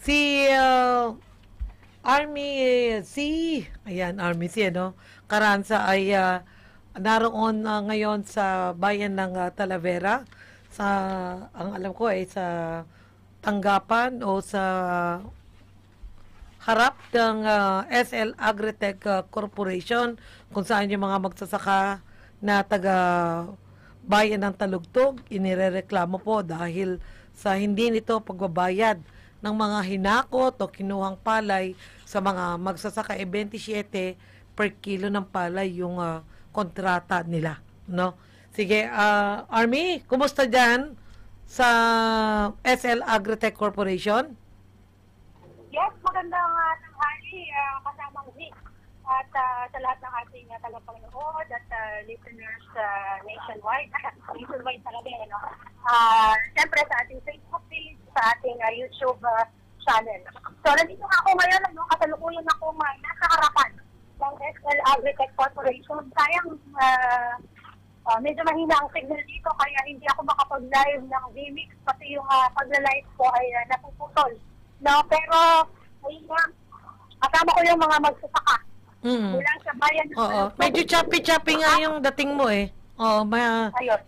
Si Army C, ayan, Army C, ano? Carranza ay naroon ngayon sa bayan ng Talavera sa, ang alam ko ay sa tanggapan o sa harap ng SL Agritech Corporation kung saan yung mga magsasaka na taga bayan ng Talugtog inirereklamo po dahil sa hindi nito pagbabayad ng mga hinakot o kinuhang palay sa mga magsasaka 27 per kilo ng palay yung kontrata nila, no? Sige, Army, kumusta dyan sa SL Agritech Corporation? Yes, magandang tanghali, kasamang Vic. At sa lahat ng ating tagapanood at listeners nationwide, nationwide talaga, ano? Siyempre sa ating Facebook page, sa ating YouTube channel. So, nandito ako ngayon, ano, kasalukuyan akong nasa harapan ng SL Agritech Corporation. Sayang, medyo mahina ang signal dito, kaya hindi ako makapag-live ng VMix, pati yung pagla-live ko ay napuputol. No, pero ayun nga, kasama ko yung mga magsasaka. Mula sa bayan. Oo, medyo choppy-choppy nga yung dating mo eh. Oo,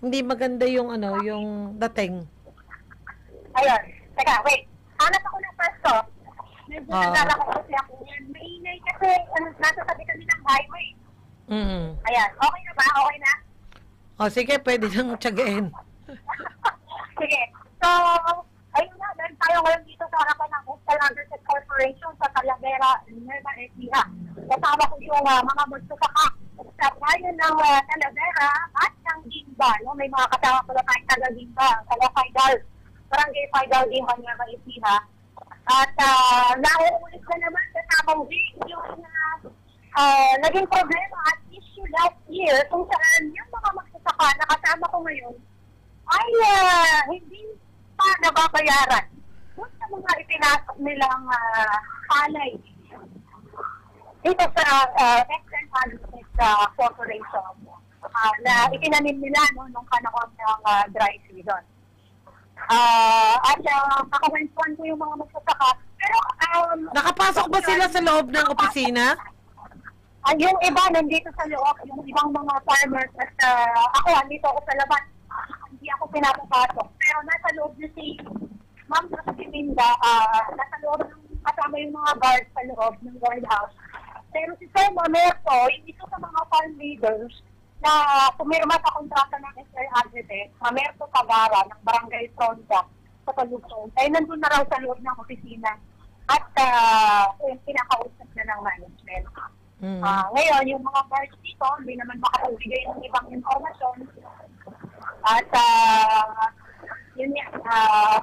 hindi maganda yung ano, yung dating. Ayun. Teka, wait. Hanap ako ng pwesto. Medyo naglalakad kasi ako yan. Maingay kasi nasa tabi kami ng highway. Ayan. Okay na ba? Okay na? O, sige, pwede nang tiyagain. Sige. So, ayun na. Dahil tayo ngayon dito sa harapan ng SL Agritech Corporation sa Talavera, Nueva Ecija. Kasama ko yung mga magsasaka sa bayan ng Talavera at ng Gimba. No? May mga kasama ko na tayong taga-Gimba, taga-Faidal, Barangay Faidal, Gimba, Nueva Ecija. At nauulit na naman kasamang yung naging problema at issue last year kung saan yung mga magsasaka na kasama ko ngayon ay hindi pa nababayaran kung sa mga ipinasok nilang palay dito sa SL Agritech Corporation na itinanim nila nung panahon ng dry season. At kakakwentuhan ko yung mga magsasaka. Pero, nakapasok ba sila sa loob ng opisina? Yung iba nandito sa loob, yung ibang mga farmers at ako, andito ako sa labas. Hindi ako pinapapasok. Pero nasa loob na si Ma'am Minda, nasa loob ng kasama yung mga guards sa loob ng guardhouse. Pero si Sir Mamerto, yung isa sa mga farm leaders na pumirma sa kontrata ng SL Agritech, Mamerto Tagara ng Barangay Fronda sa Talugtog, ay nandun na raw sa loob ng opisina at pinakausap na ng management. Ngayon, yung mga guards dito, hindi naman makapagbigay ng ibang informasyon. At yun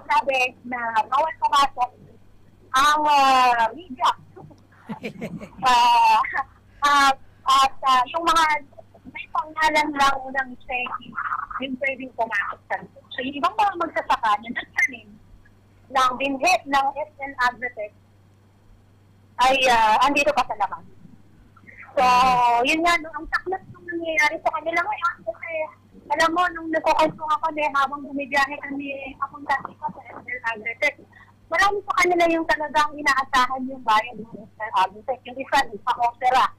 sabi na bawal pumasok ang media. At yung mga may pangalan lang unang check, yung pwedeng pumasok sa loob. So yung ibang mga magsasaka na nagtanim ng binhit ng SL Agritech ay andito pa sa labas. So, yun nga, no, ang taklas nung nangyayari sa kanila ngayon kasi alam mo, nung nagkukultong ako habang bumibiyahe kami papunta dito sa SL Agritech, marami sa kanila yung talagang inaasahan yung bayan ng SL Agritech. Yung isa, nagpa-opera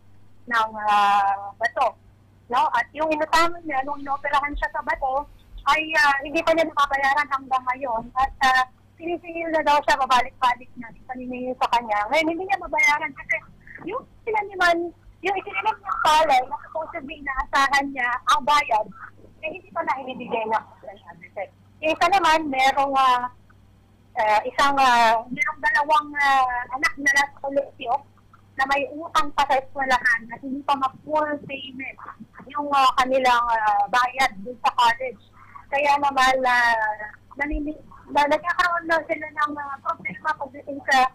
ng bato. No? At yung inutangan niya, nung inoperahan siya sa bato, ay hindi pa niya napabayaran hanggang ngayon. At sinisingil na daw siya, babalik-balik na paniningil sa kanya. Ngayon, hindi niya mabayaran kasi yung sinaniman, yung itininig niyang palay na supposedly inaasahan niya ang bayad, eh hindi pa na inibigay ng SL Agritech. Yung isa naman, merong dalawang anak na nasa kolektiyo na may utang pa sa eskwelahan at hindi pa ma-full payment yung kanilang bayad dun sa college. Kaya naman nagkakaroon na sila ng problema pagdating sa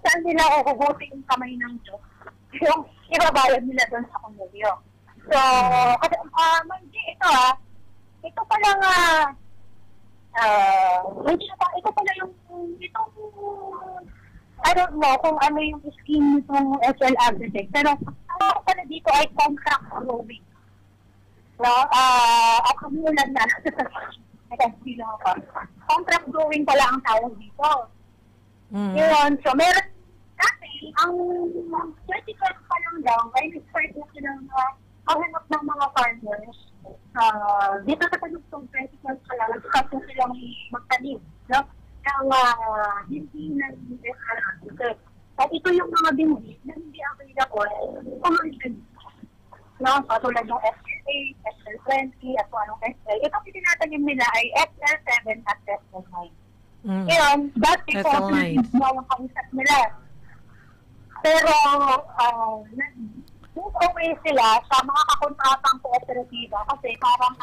saan nila uhugutin yung kamay ng Diyos. Yung ibabayad nila doon sa kumulyo. So, kasi, ito palang, ito pala yung, I don't know kung ano yung scheme nitong SL Agritech, pero ang pala dito ay contract growing. No? At kumulan na. Nagkasila ako. Contract growing pala ang tawag dito. Yun, so meron dati, ang 2012 pa lang daw, ay nag-start na silang maghanap ng mga farmers. Dito sa Talugtog 2012 pa lang, nag-start na silang magtanim, no? Ng hindi ng SL. At ito yung mga bindi na hindi available commercially. No? Katulad ng SL8, SL20, at kung anong SL. Ito tinatanim nila ay SL7 at SL9. Ngayon, dati po, na yung kausap nila. Pero, move away sila sa mga kakontratang kooperatiba kasi parang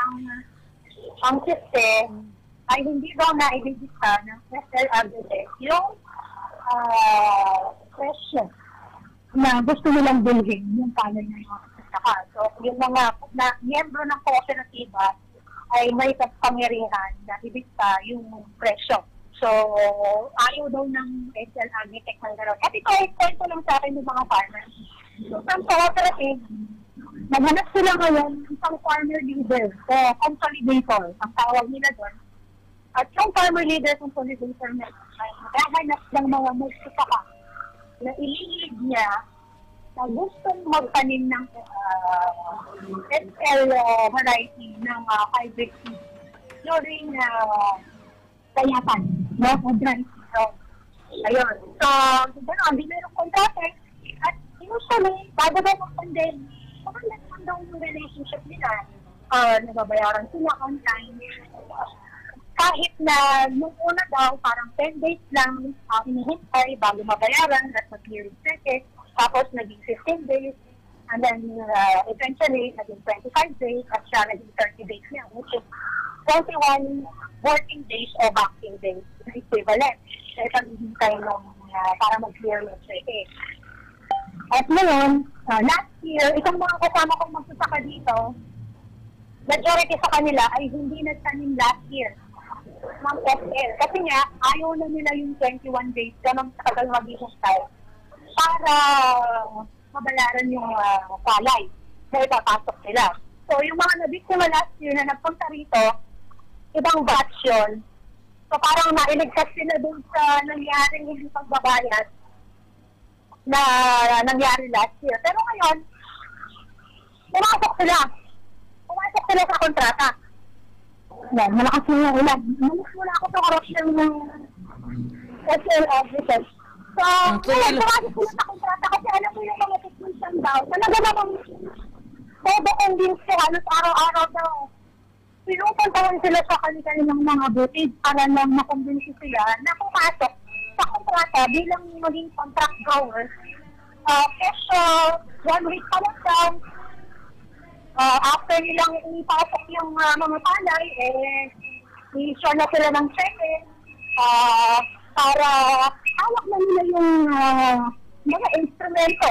ang system ay hindi daw na-ibigita ng SL Agritech yung presyo na gusto nilang bilhin yung panel na yung saka. So, yung mga miyembro ng kooperatiba ay may kapangyarihan na ibigta yung presyo. So, ayaw daw ng SL Agritech ng gano'n. At ito ay kwento lang sa akin ng mga farmers. So, sa cooperative, naghanap sila ngayon ng isang farmer leader o consolidator, ang tawag nila doon. At yung farmer leader consolidator na naghahanap ng mga magsasaka na ililid niya na gustong magtanim ng SL variety ng hybrid seed during kayapan, no? Dry season. Ayun. So, gano'n, hindi meron kontrate. At usually, bago daw mag-pandemic, magandang naman daw yung relationship nila. Nababayaran sila on time. Kahit na nung una daw, parang 10 days lang inihintay bago mabayaran at mag-clear yung cheque. Tapos naging 15 days. And then eventually, naging 25 days at siya naging 30 days niya, which is 21 working days o banking days equivalent. So, ito hihintay nung para mag-clear yung cheque. At ngayon, last year, itong mga kasama kong magsasaka dito, majority sa kanila ay hindi nagtanim last year ng SL. Kasi nga, ayaw na nila yung 21 days ganun sa tagal mag-i-stay para mabayaran yung palay na ipapasok nila. So, yung mga nabiktima last year na nagpunta rito, ibang batch yun. So, parang nailigtas sila dun sa nangyaring hindi pagbabayad na nangyari last year. Pero ngayon, pumasok sila. Pumasok sila sa kontrata. Yan, malakas mo yung ulan. Mula ako sa corruption ng SL Agritech. So, ngayon, pumasok sila sa kontrata kasi alam mo yung mga technician daw. Talaga namang todo convince halos araw-araw daw. Pinupuntahan sila sa kanilang mga butid para lang makumbinsi sila na pumasok sa kontrata bilang maging contract grower. Kesyo, 1 week pa lang daw. After nilang ipasok yung mga palay, i-share na sila ng cheque para hawak na nila yung mga instrumento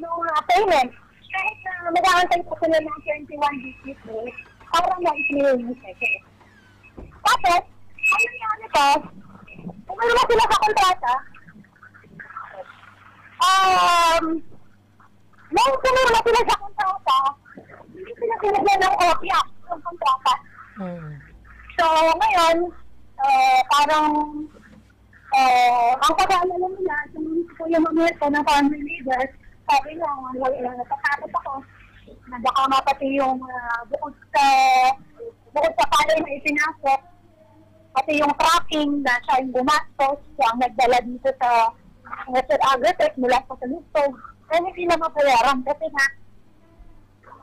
ng payment. Kahit na mag-aantay po sila ng 21 business days para na-clear yung cheque. Tapos, ang nangyari pa, umalala sila sa kontrata, nung kumula sila sa kontrata, hindi sila sinagyan ng kopya ng kontrata. So, ngayon, parang ang pag-aalala nila, sumunod ko yung mga ng family leaders, sabi nga, natatakot ako, na baka mapati yung bukod sa palay na ipinasok, pati yung tracking na siya yung gumastos, siya ang nagdala dito sa SL Agritech mula sa Talugtog. Kaya hindi na mapayaran kasi nga,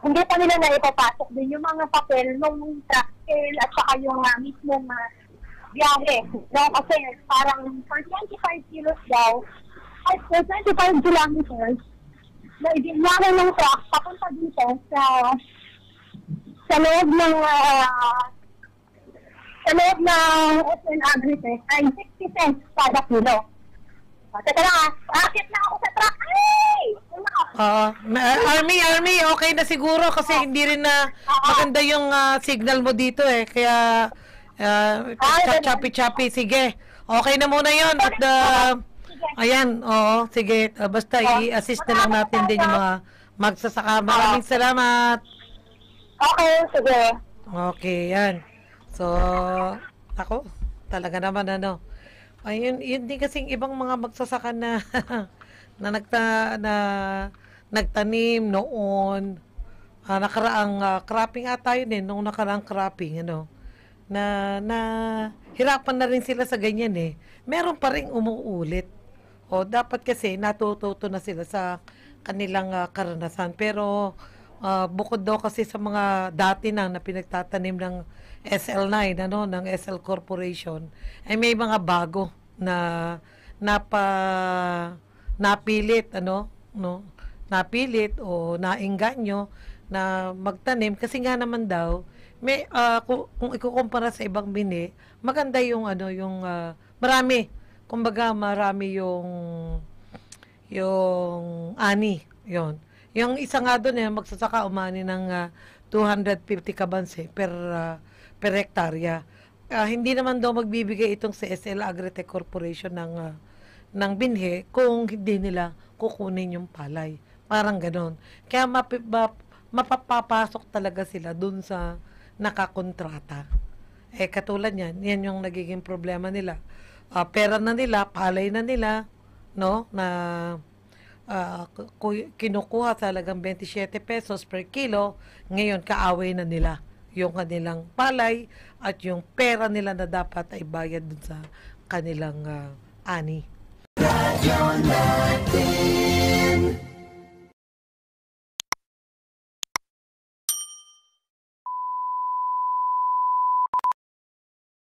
hindi pa nila na ipapasok din yung mga papel nung track scale at saka yung mismong biyahe. No? Kasi parang for 25 kilos daw, ay for 25 kilometers, na ibinyahe ng truck papunta dito sa loob ng SL Agritech ay 60 cents kada kilo. Teka lang akit na ako sa truck. Ay! Army, okay na siguro kasi hindi rin na maganda yung signal mo dito kaya choppy. Sige, okay na muna yon at ayan, sige, basta i-assist na lang natin din yung mga magsasaka. Maraming salamat. Okay, sige. Okay, yan. So, ako, talaga naman Ayun, yun din kasing ibang mga magsasaka na na nagtanim noon, nakaraang cropping ata yun eh, nung nakaraang cropping, ano, na hirapan na rin sila sa ganyan eh. Meron pa rin umuulit. O dapat kasi natututo na sila sa kanilang karanasan. Pero bukod daw kasi sa mga dati na pinagtatanim ng SL9, ano, ng SL Corporation, ay may mga bago na napa napilit, ano, no, napilit o naengganyo na magtanim kasi nga naman daw may kung ikukumpara sa ibang bini, maganda yung ano yung marami. Kumbaga marami yung ani, yon. Yung isa nga doon eh magsasaka umani ng 250 kabanse per hektarya. Hindi naman daw magbibigay itong CSL Agritech Corporation ng binhe kung hindi nila kukunin yung palay. Parang ganon. Kaya mapapapasok talaga sila dun sa nakakontrata. Katulad yan, yan yung nagiging problema nila. Pera na nila, palay na nila, no, na kinukuha talagang 27 pesos per kilo, ngayon kaaway na nila yung kanilang palay at yung pera nila na dapat ay bayad dun sa kanilang ani.